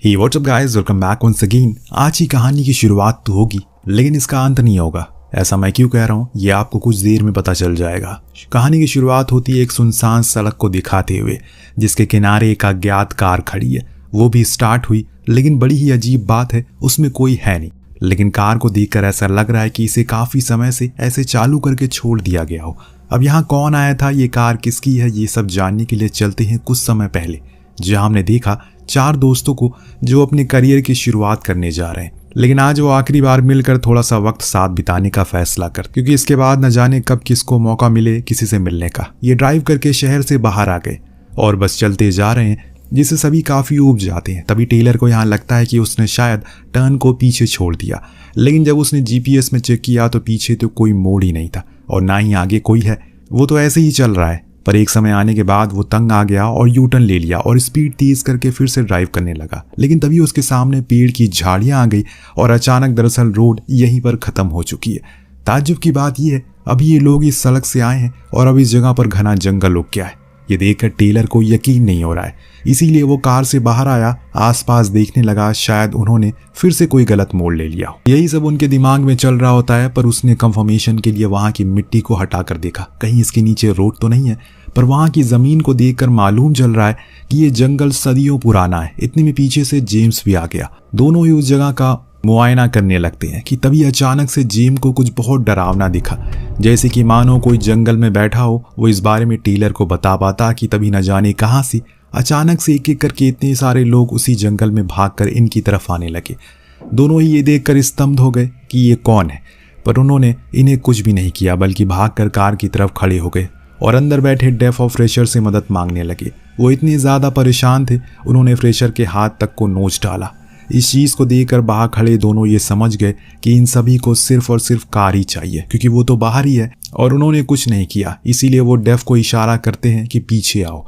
ही what's up guys, welcome back once again. आज की कहानी की शुरुआत तो होगी लेकिन इसका अंत नहीं होगा। ऐसा मैं क्यों कह रहा हूँ ये आपको कुछ देर में पता चल जाएगा। कहानी की शुरुआत होती है एक सुनसान सड़क को दिखाते हुए जिसके किनारे एक अज्ञात कार खड़ी है। वो भी स्टार्ट हुई लेकिन बड़ी ही अजीब बात है उसमें कोई है नहीं। लेकिन कार को देखकर ऐसा लग रहा है कि इसे काफी समय से ऐसे चालू करके छोड़ दिया गया हो। अब यहाँ कौन आया था, ये कार किसकी है, ये सब जानने के लिए चलते हैं कुछ समय पहले, जहाँ हमने देखा 4 दोस्तों को जो अपने करियर की शुरुआत करने जा रहे हैं। लेकिन आज वो आखिरी बार मिलकर थोड़ा सा वक्त साथ बिताने का फैसला कर, क्योंकि इसके बाद न जाने कब किसको मौका मिले किसी से मिलने का। ये ड्राइव करके शहर से बाहर आ गए और बस चलते जा रहे हैं जिससे सभी काफी ऊब जाते हैं। तभी टेलर को यहाँ लगता है कि उसने शायद टर्न को पीछे छोड़ दिया, लेकिन जब उसने जीपीएस में चेक किया तो पीछे तो कोई मोड़ ही नहीं था और ना ही आगे कोई है। वो तो ऐसे ही चल रहा है। पर एक समय आने के बाद वो तंग आ गया और यू टर्न ले लिया और स्पीड तेज करके फिर से ड्राइव करने लगा। लेकिन तभी उसके सामने पेड़ की झाड़ियां आ गई और अचानक दरअसल रोड यहीं पर खत्म हो चुकी है। ताज्जुब की बात यह है अभी ये लोग इस सड़क से आए हैं और अब इस जगह पर घना जंगल उग गया है। ये देखकर टेलर को यकीन नहीं हो रहा है, इसीलिए वो कार से बाहर आया, आसपास देखने लगा शायद उन्होंने फिर से कोई गलत मोड़ ले लिया हो। यही सब उनके दिमाग में चल रहा होता है। पर उसने कंफर्मेशन के लिए वहां की मिट्टी को हटाकर देखा, कहीं इसके नीचे रोड तो नहीं है। पर वहां की जमीन को देखकर मालूम चल रहा है कि ये जंगल सदियों पुराना है। इतने में पीछे से जेम्स भी आ गया। दोनों ही उस जगह का मुआयना करने लगते हैं कि तभी अचानक से जेम को कुछ बहुत डरावना दिखा, जैसे कि मानो कोई जंगल में बैठा हो। वो इस बारे में टेलर को बता कि तभी न जाने कहां से अचानक से एक एक करके इतने सारे लोग उसी जंगल में भागकर इनकी तरफ आने लगे। दोनों ही ये देखकर स्तब्ध हो गए कि ये कौन है। पर उन्होंने इन्हें कुछ भी नहीं किया बल्कि भागकर कार की तरफ खड़े हो गए और अंदर बैठे डेफ और फ्रेशर से मदद मांगने लगे। वो इतने ज्यादा परेशान थे उन्होंने फ्रेशर के हाथ तक को नोच डाला। इस चीज को देखकर बाहर खड़े दोनों ये समझ गए कि इन सभी को सिर्फ और सिर्फ कार ही चाहिए, क्योंकि वो तो बाहर ही है और उन्होंने कुछ नहीं किया। इसीलिए वो डेफ को इशारा करते हैं कि पीछे आओ।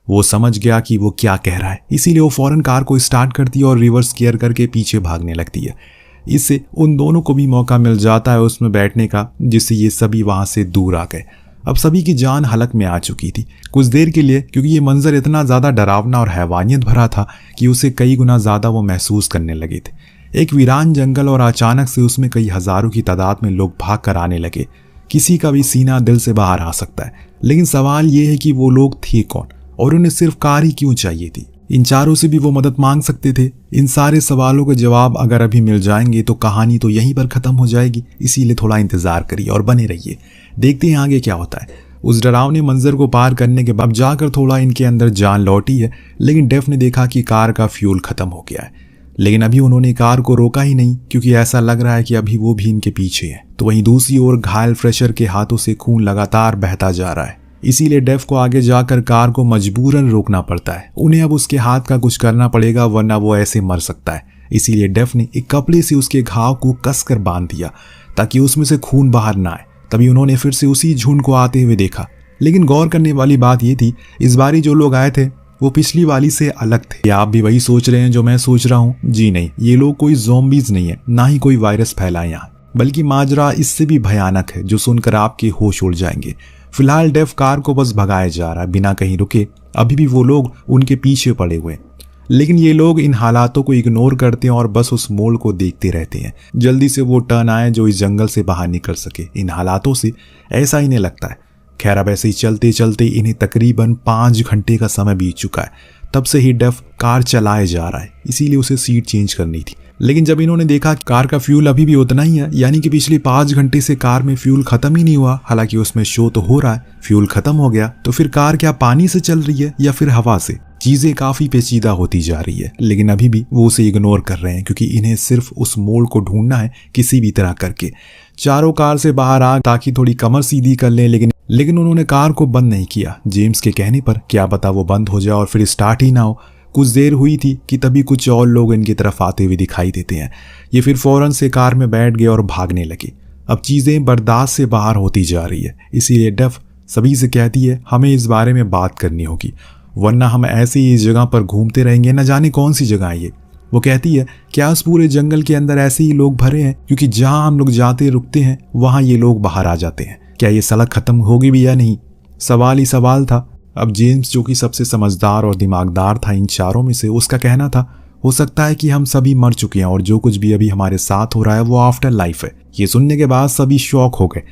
वो समझ गया कि वो क्या कह रहा है, इसीलिए वो फौरन कार को स्टार्ट करती है और रिवर्स गियर करके पीछे भागने लगती है। इससे उन दोनों को भी मौका मिल जाता है उसमें बैठने का, जिससे ये सभी वहां से दूर आ गए। अब सभी की जान हलक में आ चुकी थी कुछ देर के लिए, क्योंकि ये मंजर इतना ज्यादा डरावना और हैवानियत भरा था कि उसे कई गुना ज्यादा वो महसूस करने लगे थे। एक वीरान जंगल और अचानक से उसमें कई हजारों की तादाद में लोग भाग कर आने लगे। किसी का भी सीना दिल से बाहर आ सकता है, लेकिन सवाल ये है कि वो लोग थे कौन और उन्हें सिर्फ कार ही क्यों चाहिए थी। इन चारों से भी वो मदद मांग सकते थे। इन सारे सवालों के जवाब अगर अभी मिल जाएंगे तो कहानी तो यहीं पर खत्म हो जाएगी। इसीलिए थोड़ा इंतजार करिए और बने रहिए, देखते हैं आगे क्या होता है। उस डरावने मंजर को पार करने के बाद जाकर थोड़ा इनके अंदर जान लौटी है, लेकिन डेफ ने देखा कि कार का फ्यूल खत्म हो गया है। लेकिन अभी उन्होंने कार को रोका ही नहीं, क्योंकि ऐसा लग रहा है कि अभी वो भी इनके पीछे है। तो वहीं दूसरी ओर घायल फ्रेशर के हाथों से खून लगातार बहता जा रहा है। इसीलिए डेफ को आगे जाकर कार को मजबूरन रोकना पड़ता है। उन्हें अब उसके हाथ का कुछ करना पड़ेगा वरना वो ऐसे मर सकता है। इसीलिए डेफ ने एक कपड़े से उसके घाव को कसकर बांध दिया ताकि उसमें से खून बाहर ना आए। तभी उन्होंने फिर से उसी झुंड को आते हुए देखा, लेकिन गौर करने वाली बात यह थी इस बारी जो लोग आए थे वो पिछली वाली से अलग थे। क्या आप भी वही सोच रहे हैं जो मैं सोच रहा हूँ? जी नहीं, ये लोग कोई ज़ॉम्बीज़ नहीं है, ना ही कोई वायरस फैला है यहाँ, बल्कि माजरा इससे भी भयानक है जो सुनकर आपके होश उड़ जाएंगे। फिलहाल डेफ कार को बस भगाया जा रहा है बिना कहीं रुके। अभी भी वो लोग उनके पीछे पड़े हुए हैं, लेकिन ये लोग इन हालातों को इग्नोर करते हैं और बस उस मोड़ को देखते रहते हैं। जल्दी से वो टर्न आए जो इस जंगल से बाहर निकल सके। इन हालातों से ऐसा इन्हें लगता है। खैर अब ऐसे ही चलते चलते इन्हें तकरीबन 5 घंटे का समय बीत चुका है। तब से ही डेफ कार चलाए जा रहा है, इसीलिए उसे सीट चेंज करनी थी। लेकिन जब इन्होंने देखा कि कार का फ्यूल अभी भी उतना ही है, यानी कि पिछले 5 घंटे से कार में फ्यूल खत्म ही नहीं हुआ, हालांकि उसमें शो तो हो रहा है फ्यूल खत्म हो गया, तो फिर कार क्या पानी से चल रही है या फिर हवा से? चीजें काफी पेचीदा होती जा रही है। लेकिन अभी भी वो उसे इग्नोर कर रहे हैं, क्योंकि इन्हें सिर्फ उस मोड़ को ढूंढना है किसी भी तरह करके। चारों कार से बाहर आ ताकि थोड़ी कमर सीधी कर लें, लेकिन उन्होंने कार को बंद नहीं किया। जेम्स के कहने पर क्या पता वो बंद हो जाए और फिर स्टार्ट ही ना हो। कुछ देर हुई थी कि तभी कुछ और लोग इनकी तरफ आते हुए दिखाई देते हैं। ये फिर फौरन से कार में बैठ गए और भागने लगे। अब चीजें बर्दाश्त से बाहर होती जा रही है, इसीलिए डेफ सभी से कहती है हमें इस बारे में बात करनी होगी, वरना हम ऐसे ही इस जगह पर घूमते रहेंगे, न जाने कौन सी जगह है ये। वो कहती है क्या उस पूरे जंगल के अंदर ऐसे ही लोग भरे हैं, क्योंकि जहां हम लोग जाते रुकते हैं वहां ये लोग बाहर आ जाते हैं। क्या ये सड़क खत्म होगी भी या नहीं? सवाल ही सवाल था। अब जेम्स जो कि सबसे समझदार और दिमागदार था इन चारों में से, उसका कहना था हो सकता है कि हम सभी मर चुके हैं और जो कुछ भी अभी हमारे साथ हो रहा है वो आफ्टर लाइफ है। ये सुनने के बाद सभी शॉक हो गए।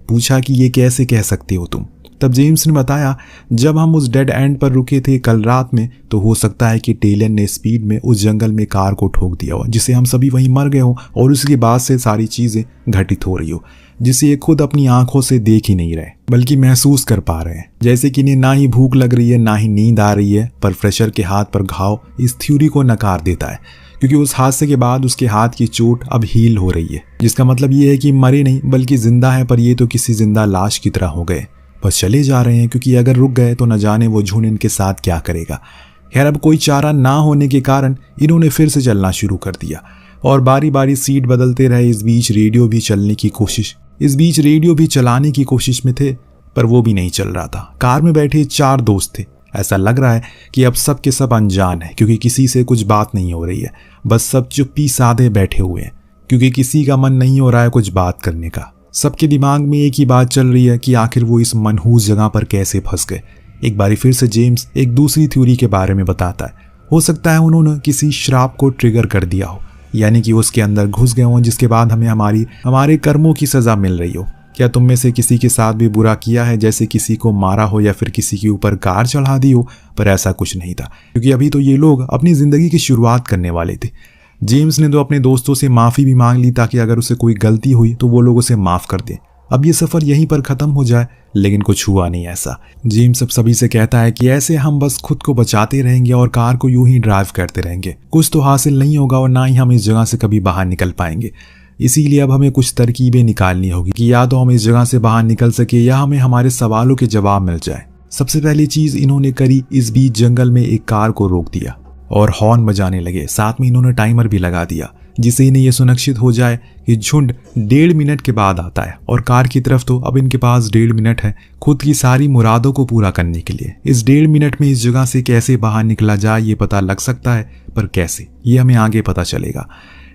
पूछा कि ये कैसे कह सकते हो तुम? तब जेम्स ने बताया, जब हम उस डेड एंड पर रुके थे कल रात में, तो हो सकता है कि टेलन ने स्पीड में उस जंगल में कार को ठोक दिया हो, जिससे हम सभी वहीं मर गए हो और उसके बाद से सारी चीज़ें घटित हो रही हो, जिसे ये खुद अपनी आंखों से देख ही नहीं रहे बल्कि महसूस कर पा रहे हैं। जैसे कि इन्हें ना ही भूख लग रही है ना ही नींद आ रही है। पर फ्रेशर के हाथ पर घाव इस थ्योरी को नकार देता है, क्योंकि उस हादसे के बाद उसके हाथ की चोट अब हील हो रही है, जिसका मतलब ये है कि मरे नहीं बल्कि जिंदा है, पर ये तो किसी जिंदा लाश की तरह हो गए, बस चले जा रहे हैं, क्योंकि अगर रुक गए तो न जाने वो झुंड इनके साथ क्या करेगा। खैर, अब कोई चारा ना होने के कारण इन्होंने फिर से चलना शुरू कर दिया और बारी बारी सीट बदलते रहे। इस बीच रेडियो भी चलाने की कोशिश में थे, पर वो भी नहीं चल रहा था। कार में बैठे 4 दोस्त थे। ऐसा लग रहा है कि अब सब के सब अनजान है, क्योंकि किसी से कुछ बात नहीं हो रही है। बस सब चुप्पी साधे बैठे हुए हैं, क्योंकि किसी का मन नहीं हो रहा है कुछ बात करने का। सबके दिमाग में एक ही बात चल रही है कि आखिर वो इस मनहूस जगह पर कैसे फंस गए। एक बारी फिर से जेम्स एक दूसरी थ्योरी के बारे में बताता है। हो सकता है उन्होंने किसी श्राप को ट्रिगर कर दिया हो, यानी कि उसके अंदर घुस गए हों, जिसके बाद हमें हमारे कर्मों की सजा मिल रही हो। क्या तुम में से किसी के साथ भी बुरा किया है, जैसे किसी को मारा हो या फिर किसी के ऊपर कार चढ़ा दी हो? पर ऐसा कुछ नहीं था, क्योंकि अभी तो ये लोग अपनी जिंदगी की शुरुआत करने वाले थे। जेम्स ने तो अपने दोस्तों से माफ़ी भी मांग ली, ताकि अगर उसे कोई गलती हुई तो वो लोग उसे माफ़ कर दें। अब ये सफ़र यहीं पर ख़त्म हो जाए, लेकिन कुछ हुआ नहीं ऐसा। जेम्स अब सभी से कहता है कि ऐसे हम बस खुद को बचाते रहेंगे और कार को यूं ही ड्राइव करते रहेंगे। कुछ तो हासिल नहीं होगा और ना ही हम इस जगह से कभी बाहर निकल पाएंगे। इसीलिए अब हमें कुछ तरकीबें निकालनी होगी कि या तो हम इस जगह से बाहर निकल सके या हमें हमारे सवालों के जवाब मिल जाए। सबसे पहली चीज़ इन्होंने करी, इस बीच जंगल में एक कार को रोक दिया और हॉर्न बजाने लगे। साथ में इन्होंने टाइमर भी लगा दिया, जिससे इन्हें यह सुनिश्चित हो जाए कि झुंड 1.5 मिनट के बाद आता है। और कार की तरफ तो अब इनके पास 1.5 मिनट है खुद की सारी मुरादों को पूरा करने के लिए। इस 1.5 मिनट में इस जगह से कैसे बाहर निकला जाए ये पता लग सकता है, पर कैसे ये हमें आगे पता चलेगा।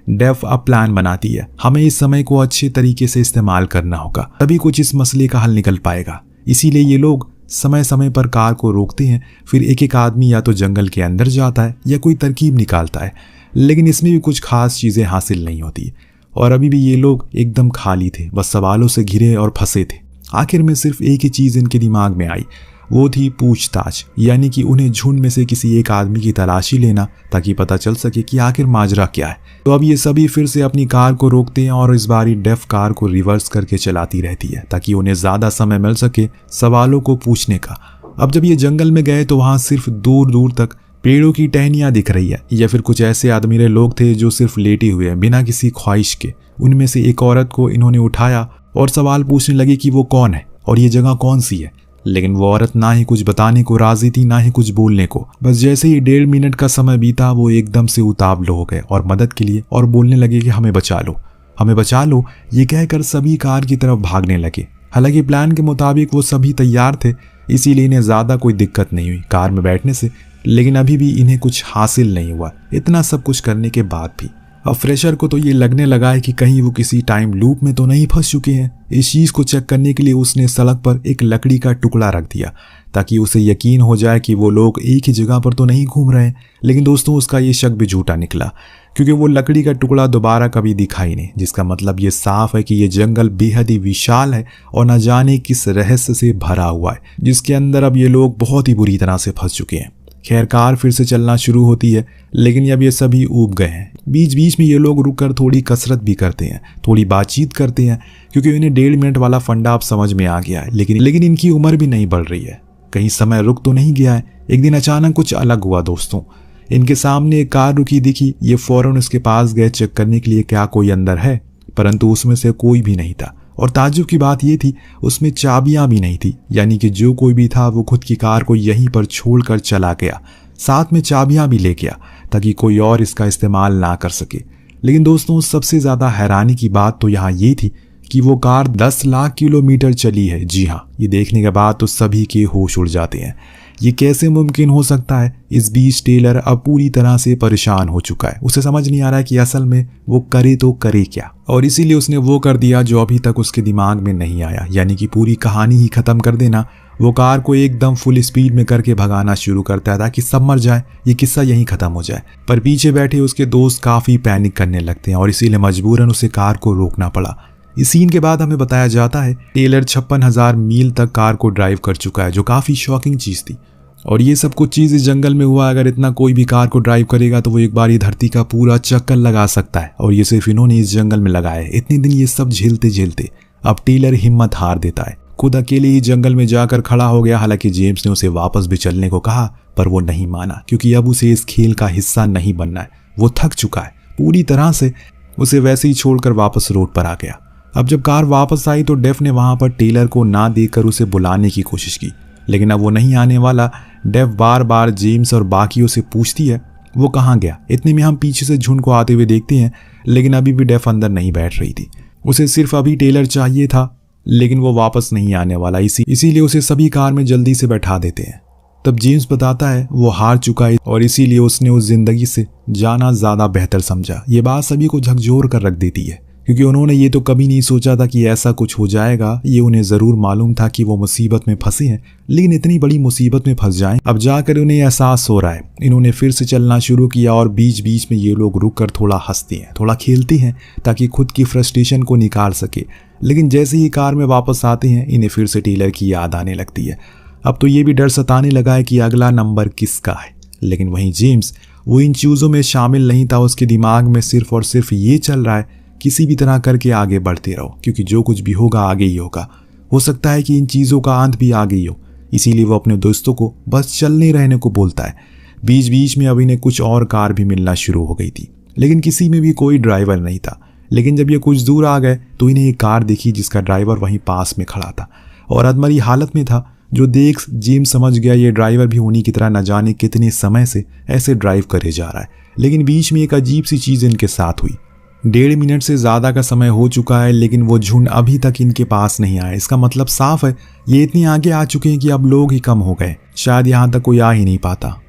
डेफ अब प्लान बनाती है। हमें इस समय को अच्छे तरीके से इस्तेमाल करना होगा, तभी कुछ इस मसले का हल निकल पाएगा। इसीलिए ये लोग समय समय पर कार को रोकते हैं। फिर एक एक आदमी या तो जंगल के अंदर जाता है या कोई तरकीब निकालता है, लेकिन इसमें भी कुछ खास चीज़ें हासिल नहीं होती। और अभी भी ये लोग एकदम खाली थे, बस सवालों से घिरे और फंसे थे। आखिर में सिर्फ एक ही चीज़ इनके दिमाग में आई, वो थी पूछताछ, यानी कि उन्हें झुंड में से किसी एक आदमी की तलाशी लेना, ताकि पता चल सके कि आखिर माजरा क्या है। तो अब ये सभी फिर से अपनी कार को रोकते हैं और इस बारी डेफ कार को रिवर्स करके चलाती रहती है, ताकि उन्हें ज़्यादा समय मिल सके सवालों को पूछने का। अब जब ये जंगल में गए तो वहाँ सिर्फ दूर दूर तक पेड़ों की टहनियाँ दिख रही है, या फिर कुछ ऐसे आदमीरे लोग थे जो सिर्फ लेटे हुए हैं बिना किसी ख्वाहिश के। उनमें से एक औरत को इन्होंने उठाया और सवाल पूछने लगे कि वो कौन है और ये जगह कौन सी है। लेकिन वो औरत ना ही कुछ बताने को राजी थी ना ही कुछ बोलने को। बस जैसे ही 1.5 मिनट का समय बीता, वो एकदम से उतावले हो गए और मदद के लिए और बोलने लगे कि हमें बचा लो, हमें बचा लो। ये कहकर सभी कार की तरफ भागने लगे। हालांकि प्लान के मुताबिक वो सभी तैयार थे, इसीलिए इन्हें ज़्यादा कोई दिक्कत नहीं हुई कार में बैठने से। लेकिन अभी भी इन्हें कुछ हासिल नहीं हुआ, इतना सब कुछ करने के बाद भी। अब फ्रेशर को तो ये लगने लगा है कि कहीं वो किसी टाइम लूप में तो नहीं फंस चुके हैं। इस चीज़ को चेक करने के लिए उसने सड़क पर एक लकड़ी का टुकड़ा रख दिया, ताकि उसे यकीन हो जाए कि वो लोग एक ही जगह पर तो नहीं घूम रहे हैं। लेकिन दोस्तों, उसका ये शक भी झूठा निकला, क्योंकि वो लकड़ी का टुकड़ा दोबारा कभी दिखाई नहीं, जिसका मतलब ये साफ है कि ये जंगल बेहद ही विशाल है और न जाने किस रहस्य से भरा हुआ है, जिसके अंदर अब ये लोग बहुत ही बुरी तरह से फंस चुके हैं। खैर, कार फिर से चलना शुरू होती है, लेकिन अब ये सभी ऊब गए हैं। बीच बीच में ये लोग रुककर थोड़ी कसरत भी करते हैं, थोड़ी बातचीत करते हैं, क्योंकि इन्हें 1.5 मिनट वाला फंडा अब समझ में आ गया है। लेकिन इनकी उम्र भी नहीं बढ़ रही है, कहीं समय रुक तो नहीं गया है। एक दिन अचानक कुछ अलग हुआ दोस्तों। इनके सामने एक कार रुकी दिखी। ये फौरन उसके पास गए चेक करने के लिए क्या कोई अंदर है, परंतु उसमें से कोई भी नहीं था। और ताज्जुब की बात यह थी, उसमें चाबियां भी नहीं थी, यानी कि जो कोई भी था वो खुद की कार को यहीं पर छोड़कर चला गया, साथ में चाबियां भी ले गया, ताकि कोई और इसका इस्तेमाल ना कर सके। लेकिन दोस्तों, सबसे ज़्यादा हैरानी की बात तो यहाँ ये थी कि वो कार 10 लाख किलोमीटर चली है। जी हाँ, ये देखने के बाद तो सभी के होश उड़ जाते हैं। ये कैसे मुमकिन हो सकता है? इस बीच टेलर अब पूरी तरह से परेशान हो चुका है। उसे समझ नहीं आ रहा है कि असल में वो करे तो करे क्या, और इसीलिए उसने वो कर दिया जो अभी तक उसके दिमाग में नहीं आया, यानी कि पूरी कहानी ही खत्म कर देना वो कार को एकदम फुल स्पीड में करके भगाना शुरू करता है ताकि सब मर जाए, ये किस्सा यहीं खत्म हो जाए। पर पीछे बैठे उसके दोस्त काफ़ी पैनिक करने लगते हैं और इसीलिए मजबूरन उसे कार को रोकना पड़ा। इस सीन के बाद हमें बताया जाता है टेलर 56,000 मील तक कार को ड्राइव कर चुका है, जो काफ़ी शॉकिंग चीज़ थी। और ये सब कुछ चीज़ इस जंगल में हुआ। अगर इतना कोई भी कार को ड्राइव करेगा तो वो एक बार ये धरती का पूरा चक्कर लगा सकता है, और ये सिर्फ इन्होंने इस जंगल में लगाया है। इतने दिन ये सब झेलते झेलते अब टेलर हिम्मत हार देता है, खुद अकेले ही जंगल में जाकर खड़ा हो गया। हालांकि जेम्स ने उसे वापस भी चलने को कहा, पर वो नहीं माना, क्योंकि अब उसे इस खेल का हिस्सा नहीं बनना है। वो थक चुका है पूरी तरह से, उसे वैसे ही छोड़कर वापस रोड पर आ गया। अब जब कार वापस आई तो डेफ ने वहां पर टेलर को ना देखकर उसे बुलाने की कोशिश की, लेकिन अब वो नहीं आने वाला। डेफ बार बार जेम्स और बाकियों से पूछती है वो कहाँ गया। इतने में हम पीछे से झुंड को आते हुए देखते हैं, लेकिन अभी भी डेफ अंदर नहीं बैठ रही थी। उसे सिर्फ अभी टेलर चाहिए था, लेकिन वो वापस नहीं आने वाला, इसीलिए उसे सभी कार में जल्दी से बैठा देते हैं। तब जेम्स बताता है वो हार चुका है और इसीलिए उसने उस जिंदगी से जाना ज़्यादा बेहतर समझा। ये बात सभी को झकझोर कर रख देती है, क्योंकि उन्होंने ये तो कभी नहीं सोचा था कि ऐसा कुछ हो जाएगा। ये उन्हें ज़रूर मालूम था कि वो मुसीबत में फंसे हैं, लेकिन इतनी बड़ी मुसीबत में फंस जाएं, अब जाकर उन्हें एहसास हो रहा है। इन्होंने फिर से चलना शुरू किया और बीच बीच में ये लोग रुक कर थोड़ा हंसते हैं, थोड़ा खेलते हैं, ताकि खुद की फ्रस्ट्रेशन को निकाल सके। लेकिन जैसे ही कार में वापस आते हैं, इन्हें फिर से टेलर की याद आने लगती है। अब तो ये भी डर सताने लगा है कि अगला नंबर किसका है। लेकिन वहीं जेम्स, वो इन चीज़ों में शामिल नहीं था। उसके दिमाग में सिर्फ और सिर्फ ये चल रहा है किसी भी तरह करके आगे बढ़ते रहो, क्योंकि जो कुछ भी होगा आगे ही होगा। हो सकता है कि इन चीज़ों का अंत भी आगे ही हो। इसीलिए वो अपने दोस्तों को बस चलने रहने को बोलता है। बीच बीच में अब इन्हें कुछ और कार भी मिलना शुरू हो गई थी, लेकिन किसी में भी कोई ड्राइवर नहीं था। लेकिन जब ये कुछ दूर आ गए तो इन्हें एक कार दिखी जिसका ड्राइवर वहीं पास में खड़ा था और अधमरी हालत में था, जो देख जेम्स समझ गया ये ड्राइवर भी उन्हीं की तरह न जाने कितने समय से ऐसे ड्राइव करे जा रहा है। लेकिन बीच में एक अजीब सी चीज़ इनके साथ हुई। 1.5 मिनट से ज़्यादा का समय हो चुका है, लेकिन वो झुंड अभी तक इनके पास नहीं आया। इसका मतलब साफ है ये इतनी आगे आ चुके हैं कि अब लोग ही कम हो गए, शायद यहाँ तक कोई आ ही नहीं पाता।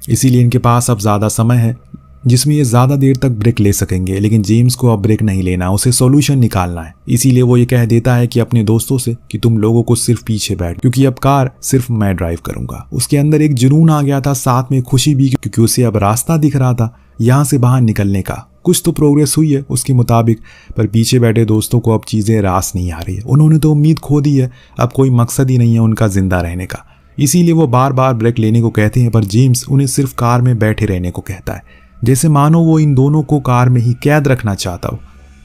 इसीलिए इनके पास अब ज़्यादा समय है जिसमें ये ज़्यादा देर तक ब्रेक ले सकेंगे। लेकिन जेम्स को अब ब्रेक नहीं लेना, उसे सॉल्यूशन निकालना है। इसीलिए वो ये कह देता है कि अपने दोस्तों से कि तुम लोगों को सिर्फ पीछे बैठ, क्योंकि अब कार सिर्फ मैं ड्राइव करूंगा। उसके अंदर एक जुनून आ गया था, साथ में खुशी भी, क्योंकि उसे अब रास्ता दिख रहा था यहाँ से बाहर निकलने का। कुछ तो प्रोग्रेस हुई है उसके मुताबिक, पर पीछे बैठे दोस्तों को अब चीज़ें रास नहीं आ रही है। उन्होंने तो उम्मीद खो दी है, अब कोई मकसद ही नहीं है उनका जिंदा रहने का। इसीलिए वो बार बार ब्रेक लेने को कहते हैं, पर जेम्स उन्हें सिर्फ कार में बैठे रहने को कहता है, जैसे मानो वो इन दोनों को कार में ही कैद रखना चाहता हो।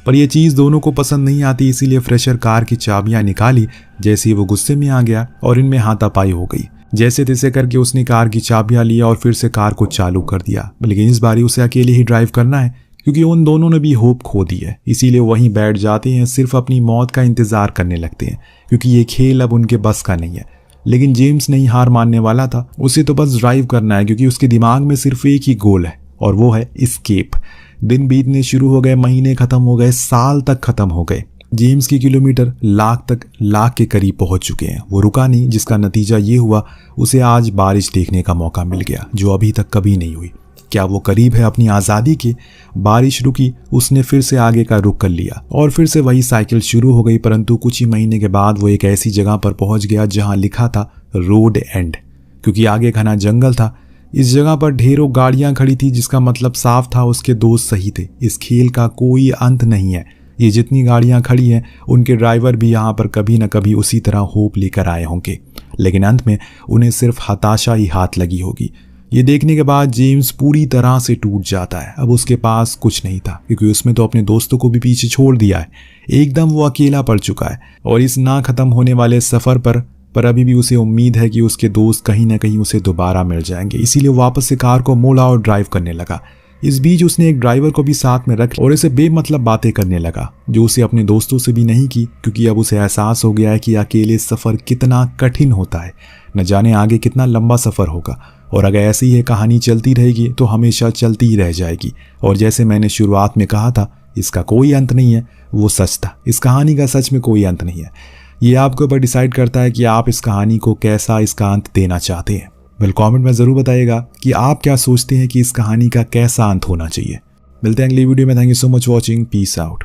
पर यह चीज़ दोनों को पसंद नहीं आती, इसीलिए फ्रेशर कार की चाबियां निकाली। जैसे ही वो गुस्से में आ गया और इनमें हाथापाई हो गई। जैसे तैसे करके उसने कार की चाबियां लिया और फिर से कार को चालू कर दिया। लेकिन इस बारी उसे अकेले ही ड्राइव करना है, क्योंकि उन दोनों ने भी होप खो दी है। इसीलिए वहीं बैठ जाते हैं, सिर्फ अपनी मौत का इंतजार करने लगते हैं, क्योंकि ये खेल अब उनके बस का नहीं है। लेकिन जेम्स नहीं हार मानने वाला था, उसे तो बस ड्राइव करना है, क्योंकि उसके दिमाग में सिर्फ एक ही गोल है और वो है एस्केप। दिन बीतने शुरू हो गए, महीने खत्म हो गए, साल तक खत्म हो गए। जेम्स के किलोमीटर लाख के करीब पहुंच चुके हैं। वो रुका नहीं, जिसका नतीजा ये हुआ उसे आज बारिश देखने का मौका मिल गया, जो अभी तक कभी नहीं हुई। क्या वो करीब है अपनी आज़ादी के? बारिश रुकी, उसने फिर से आगे का रुख कर लिया और फिर से वही साइकिल शुरू हो गई। परंतु कुछ ही महीने के बाद वो एक ऐसी जगह पर पहुंच गया जहां लिखा था रोड एंड, क्योंकि आगे घना जंगल था। इस जगह पर ढेरों गाड़ियां खड़ी थी, जिसका मतलब साफ था उसके दोस्त सही थे। इस खेल का कोई अंत नहीं है। ये जितनी गाड़ियां खड़ी हैं उनके ड्राइवर भी यहाँ पर कभी न कभी उसी तरह होप लेकर आए होंगे, लेकिन अंत में उन्हें सिर्फ हताशा ही हाथ लगी होगी। ये देखने के बाद जेम्स पूरी तरह से टूट जाता है। अब उसके पास कुछ नहीं था, क्योंकि उसमें तो अपने दोस्तों को भी पीछे छोड़ दिया है। एकदम वो अकेला पड़ चुका है और इस ना खत्म होने वाले सफर पर अभी भी उसे उम्मीद है कि उसके दोस्त कहीं ना कहीं उसे दोबारा मिल जाएंगे। इसीलिए वापस से कार को मोड़ा और ड्राइव करने लगा। इस बीच उसने एक ड्राइवर को भी साथ में रख और इसे बेमतलब बातें करने लगा, जो उसे अपने दोस्तों से भी नहीं की, क्योंकि अब उसे एहसास हो गया है कि अकेले सफ़र कितना कठिन होता है। न जाने आगे कितना लंबा सफ़र होगा, और अगर ऐसी ही कहानी चलती रहेगी तो हमेशा चलती ही रह जाएगी। और जैसे मैंने शुरुआत में कहा था, इसका कोई अंत नहीं है, वो सच था। इस कहानी का सच में कोई अंत नहीं है। ये आपके ऊपर डिसाइड करता है कि आप इस कहानी को कैसा इसका अंत देना चाहते हैं। वेल, कमेंट में ज़रूर बताइएगा कि आप क्या सोचते हैं कि इस कहानी का कैसा अंत होना चाहिए। मिलते हैं अगली वीडियो में। Thank you so much watching. Peace out.